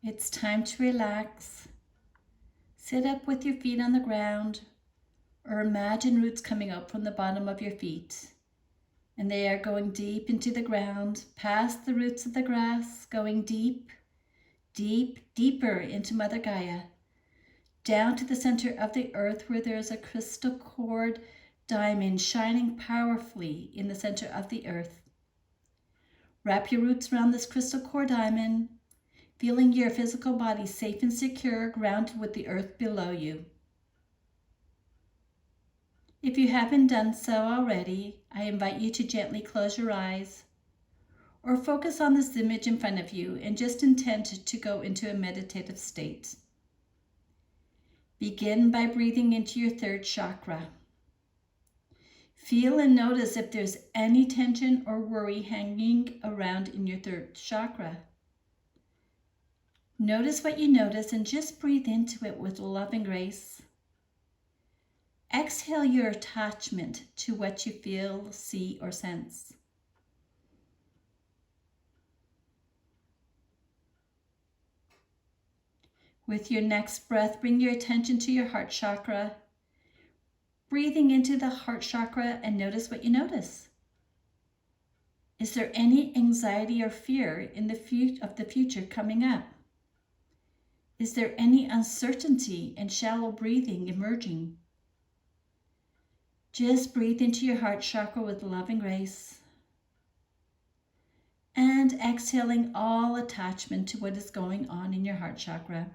It's time to relax. Sit up with your feet on the ground, or imagine roots coming up from the bottom of your feet. And they are going deep into the ground, past the roots of the grass, going deep, deep, deeper into Mother Gaia, down to the center of the earth where there is a crystal cord diamond shining powerfully in the center of the earth. Wrap your roots around this crystal core diamond, feeling your physical body safe and secure, grounded with the earth below you. If you haven't done so already, I invite you to gently close your eyes or focus on this image in front of you and just intend to go into a meditative state. Begin by breathing into your third chakra. Feel and notice if there's any tension or worry hanging around in your third chakra. Notice what you notice and just breathe into it with love and grace. Exhale your attachment to what you feel, see, or sense. With your next breath, bring your attention to your heart chakra. Breathing into the heart chakra and notice what you notice. Is there any anxiety or fear in the future coming up? Is there any uncertainty and shallow breathing emerging? Just breathe into your heart chakra with love and grace. And exhaling all attachment to what is going on in your heart chakra.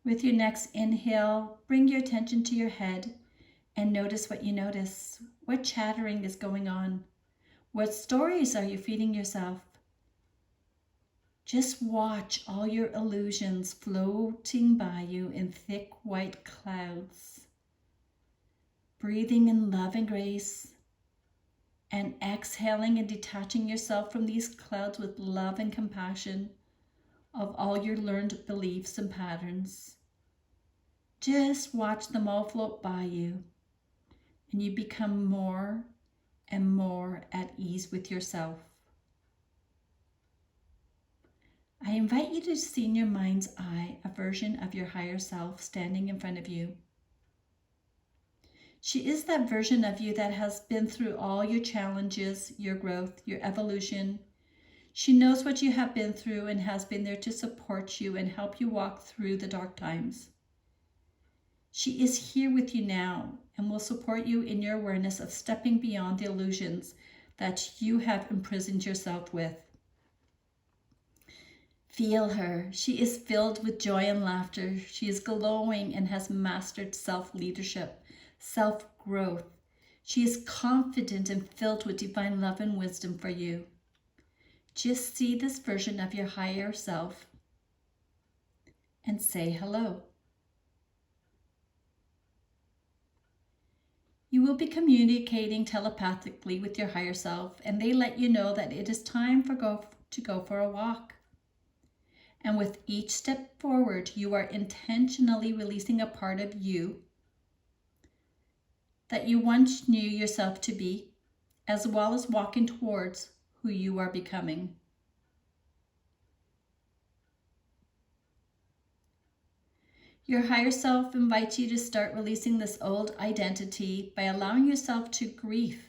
With your next inhale, bring your attention to your head and notice what you notice. What chattering is going on? What stories are you feeding yourself? Just watch all your illusions floating by you in thick white clouds. Breathing in love and grace and exhaling and detaching yourself from these clouds with love and compassion of all your learned beliefs and patterns. Just watch them all float by you, and you become more and more at ease with yourself. I invite you to see in your mind's eye a version of your higher self standing in front of you. She is that version of you that has been through all your challenges, your growth, your evolution. She knows what you have been through and has been there to support you and help you walk through the dark times. She is here with you now and will support you in your awareness of stepping beyond the illusions that you have imprisoned yourself with. Feel her. She is filled with joy and laughter. She is glowing and has mastered self-leadership, self-growth. She is confident and filled with divine love and wisdom for you. Just see this version of your higher self and say hello. You will be communicating telepathically with your higher self, and they let you know that it is time to go for a walk. And with each step forward, you are intentionally releasing a part of you that you once knew yourself to be, as well as walking towards who you are becoming. Your higher self invites you to start releasing this old identity by allowing yourself to grieve.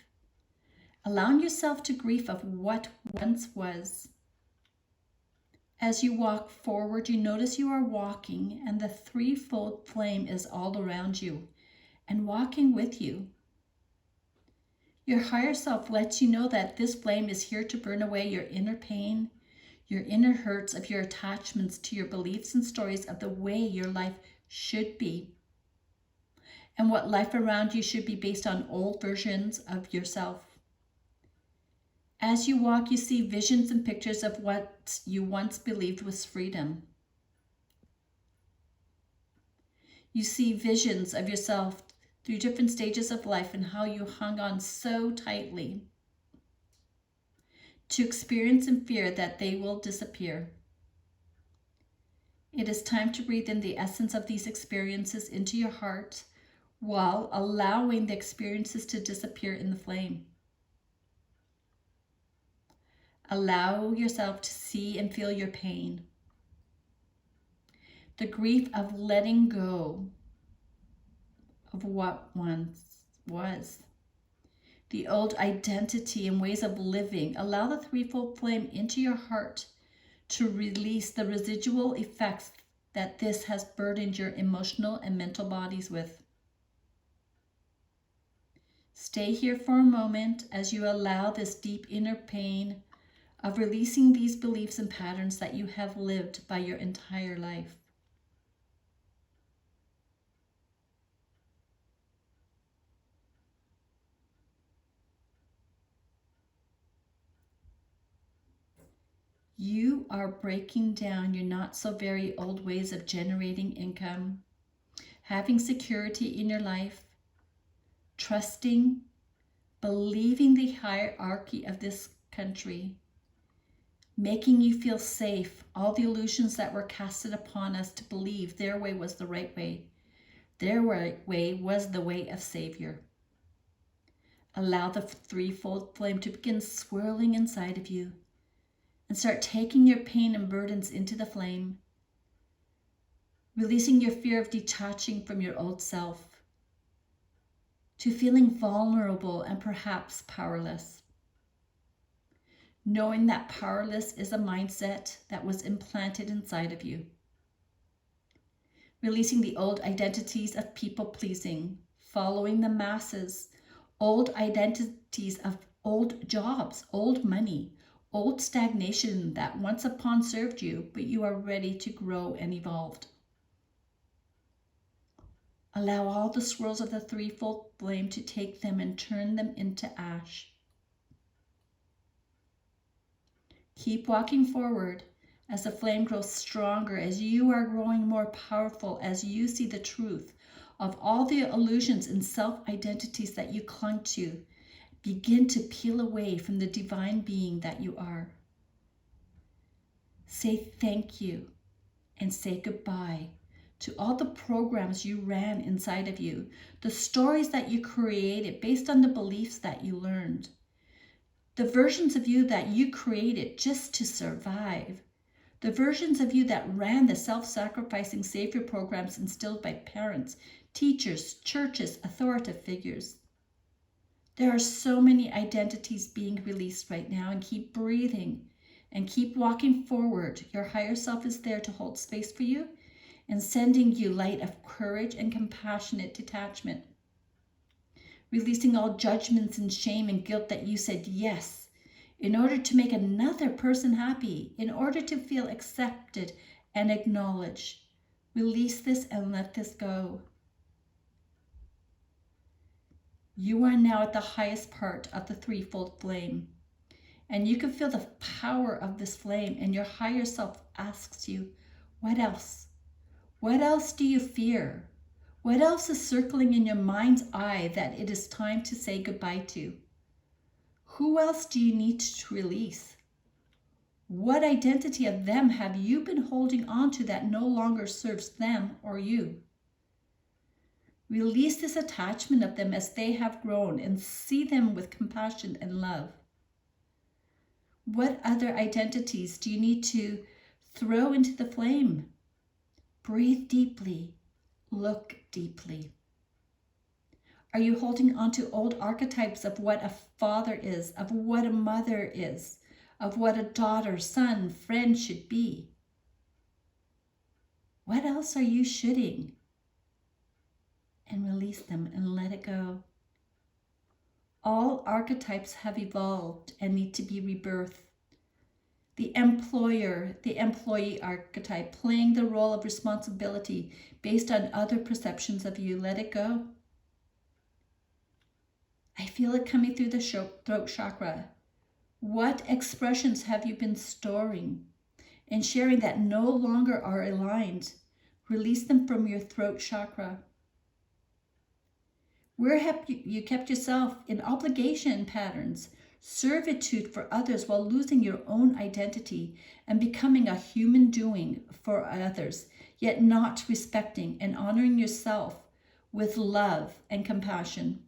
Allowing yourself to grieve of what once was. As you walk forward, you notice you are walking and the threefold flame is all around you and walking with you. Your higher self lets you know that this flame is here to burn away your inner pain, your inner hurts of your attachments to your beliefs and stories of the way your life should be, and what life around you should be based on old versions of yourself. As you walk, you see visions and pictures of what you once believed was freedom. You see visions of yourself through different stages of life and how you hung on so tightly to experience and fear that they will disappear. It is time to breathe in the essence of these experiences into your heart while allowing the experiences to disappear in the flame. Allow yourself to see and feel your pain. The grief of letting go of what once was. The old identity and ways of living. Allow the threefold flame into your heart to release the residual effects that this has burdened your emotional and mental bodies with. Stay here for a moment as you allow this deep inner pain of releasing these beliefs and patterns that you have lived by your entire life. You are breaking down your not so very old ways of generating income, having security in your life, trusting, believing the hierarchy of this country, making you feel safe, all the illusions that were casted upon us to believe their way was the right way. Their way was the way of Savior. Allow the threefold flame to begin swirling inside of you and start taking your pain and burdens into the flame, releasing your fear of detaching from your old self, to feeling vulnerable and perhaps powerless. Knowing that powerless is a mindset that was implanted inside of you. Releasing the old identities of people-pleasing, following the masses, old identities of old jobs, old money, old stagnation that once upon served you, but you are ready to grow and evolve. Allow all the swirls of the threefold flame to take them and turn them into ash. Keep walking forward as the flame grows stronger, as you are growing more powerful, as you see the truth of all the illusions and self-identities that you clung to begin to peel away from the divine being that you are. Say thank you and say goodbye to all the programs you ran inside of you, the stories that you created based on the beliefs that you learned, the versions of you that you created just to survive, the versions of you that ran the self-sacrificing savior programs instilled by parents, teachers, churches, authoritative figures. There are so many identities being released right now, and keep breathing and keep walking forward. Your higher self is there to hold space for you and sending you light of courage and compassionate detachment. Releasing all judgments and shame and guilt that you said yes in order to make another person happy, in order to feel accepted and acknowledged. Release this and let this go. You are now at the highest part of the threefold flame, and you can feel the power of this flame, and your higher self asks you, what else? What else do you fear? What else is circling in your mind's eye that it is time to say goodbye to? Who else do you need to release? What identity of them have you been holding on to that no longer serves them or you? Release this attachment of them as they have grown and see them with compassion and love. What other identities do you need to throw into the flame? Breathe deeply. Look deeply. Are you holding on to old archetypes of what a father is, of what a mother is, of what a daughter, son, friend should be? What else are you shoulding? And release them and let it go. All archetypes have evolved and need to be rebirthed. The employer, the employee archetype, playing the role of responsibility based on other perceptions of you. Let it go. I feel it coming through the throat chakra. What expressions have you been storing and sharing that no longer are aligned? Release them from your throat chakra. Where have you kept yourself in obligation patterns, servitude for others while losing your own identity and becoming a human doing for others, yet not respecting and honoring yourself with love and compassion?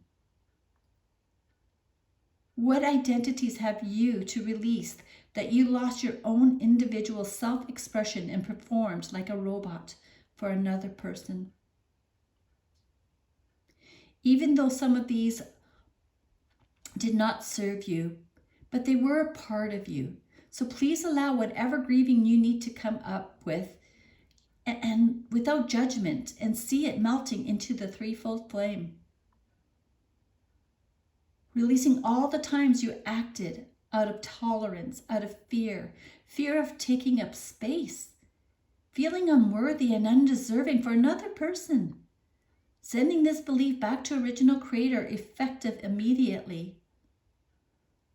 What identities have you to release that you lost your own individual self-expression and performed like a robot for another person? Even though some of these did not serve you, but they were a part of you. So please allow whatever grieving you need to come up with and without judgment, and see it melting into the threefold flame. Releasing all the times you acted out of tolerance, out of fear of taking up space, feeling unworthy and undeserving for another person. Sending this belief back to original creator, effective immediately.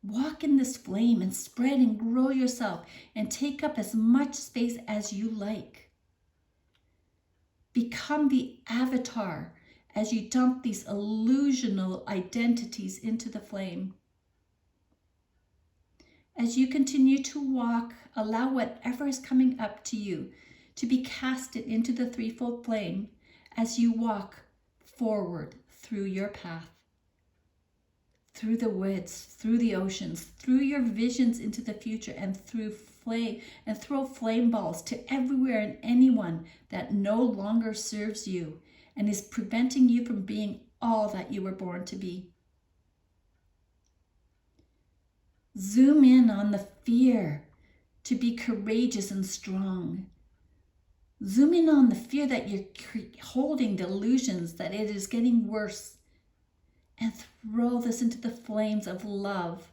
Walk in this flame and spread and grow yourself and take up as much space as you like. Become the avatar as you dump these illusional identities into the flame. As you continue to walk, allow whatever is coming up to you to be casted into the threefold flame as you walk forward through your path, through the woods, through the oceans, through your visions into the future, and through flame, and throw flame balls to everywhere and anyone that no longer serves you and is preventing you from being all that you were born to be. Zoom in on the fear to be courageous and strong. Zoom in on the fear that you're holding delusions, that it is getting worse, and throw this into the flames of love.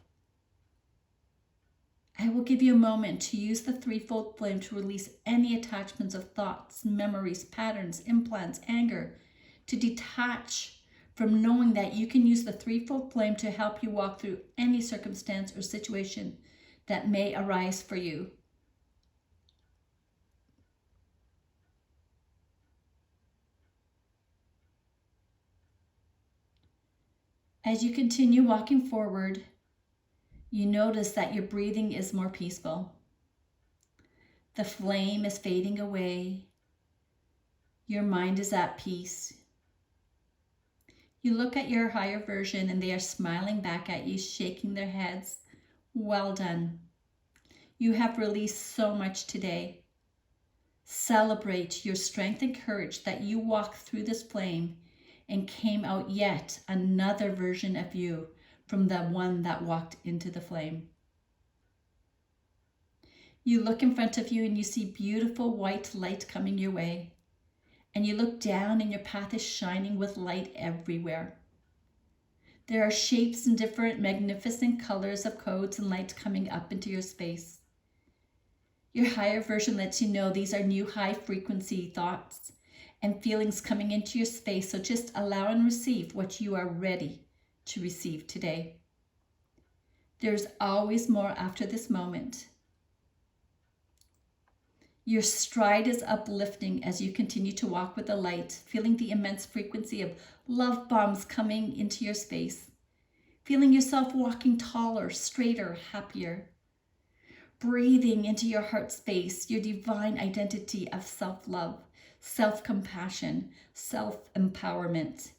I will give you a moment to use the threefold flame to release any attachments of thoughts, memories, patterns, implants, anger, to detach from knowing that you can use the threefold flame to help you walk through any circumstance or situation that may arise for you. As you continue walking forward, you notice that your breathing is more peaceful. The flame is fading away. Your mind is at peace. You look at your higher version and they are smiling back at you, shaking their heads. Well done. You have released so much today. Celebrate your strength and courage that you walked through this flame and came out yet another version of you from the one that walked into the flame. You look in front of you and you see beautiful white light coming your way. And you look down and your path is shining with light everywhere. There are shapes and different magnificent colors of codes and light coming up into your space. Your higher version lets you know these are new high frequency thoughts and feelings coming into your space, so just allow and receive what you are ready to receive today. There's always more after this moment. Your stride is uplifting as you continue to walk with the light, feeling the immense frequency of love bombs coming into your space, feeling yourself walking taller, straighter, happier, breathing into your heart space, your divine identity of self-love, self-compassion, self-empowerment.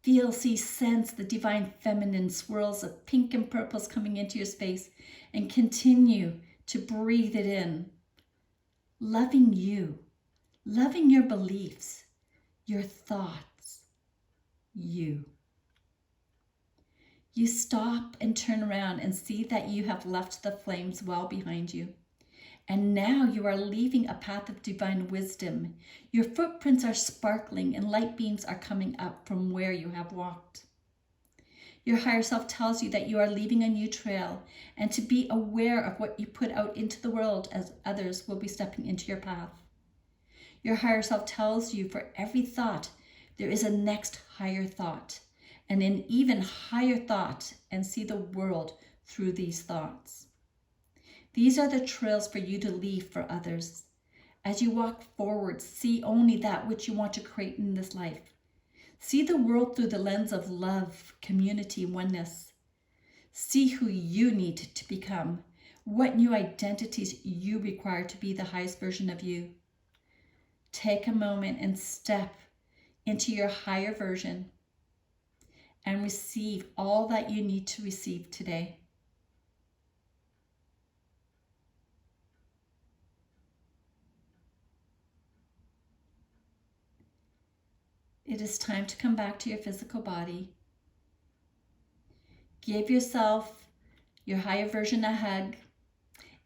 Feel, see, sense the divine feminine swirls of pink and purples coming into your space, and continue to breathe it in. Loving you, loving your beliefs, your thoughts, you. You stop and turn around and see that you have left the flames well behind you. And now you are leaving a path of divine wisdom. Your footprints are sparkling and light beams are coming up from where you have walked. Your higher self tells you that you are leaving a new trail and to be aware of what you put out into the world, as others will be stepping into your path. Your higher self tells you for every thought, there is a next higher thought and an even higher thought, and see the world through these thoughts. These are the trails for you to leave for others. As you walk forward, see only that which you want to create in this life. See the world through the lens of love, community, oneness. See who you need to become, what new identities you require to be the highest version of you. Take a moment and step into your higher version and receive all that you need to receive today. It is time to come back to your physical body. Give yourself, your higher version, a hug,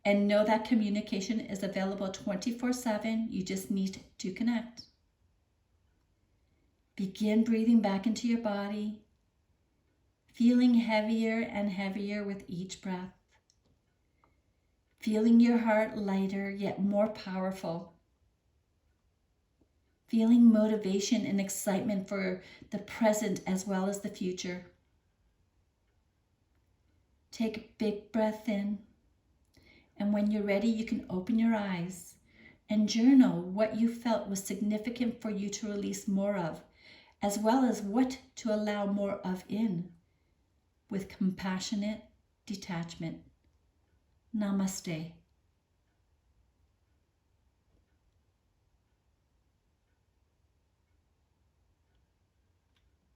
and know that communication is available 24/7. You just need to connect. Begin breathing back into your body, feeling heavier and heavier with each breath. Feeling your heart lighter yet more powerful. Feeling motivation and excitement for the present as well as the future. Take a big breath in, and when you're ready, you can open your eyes and journal what you felt was significant for you to release more of, as well as what to allow more of in, with compassionate detachment. Namaste.